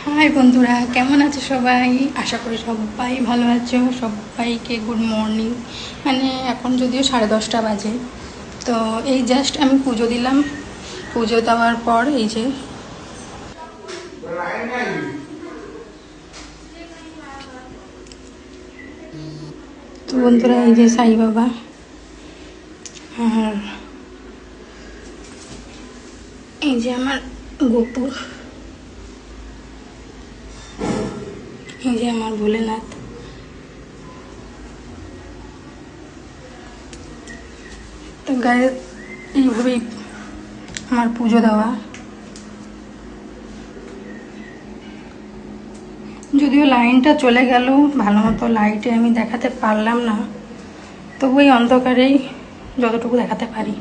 High বন্ধুরা, কেমন আছো সবাই? আশা করি সবাই ভালো আছো। সবাইকে গুড মর্নিং। মানে এখন যদিও 10:30 বাজে, তো এই জাস্ট আমি পুজো দিলাম। পুজো দেওয়ার পর এই যে তো বন্ধুরা, এই যে সাই বাবা আর এই যে আমার গোপু, এই যে আমার ভোলেনাথ। তো গায়ে এইভাবেই আমার পুজো দেওয়া। যদিও লাইনটা চলে গেল, ভালো মতো লাইটে আমি দেখাতে পারলাম না, তবু এই অন্ধকারেই যতটুকু দেখাতে পারি।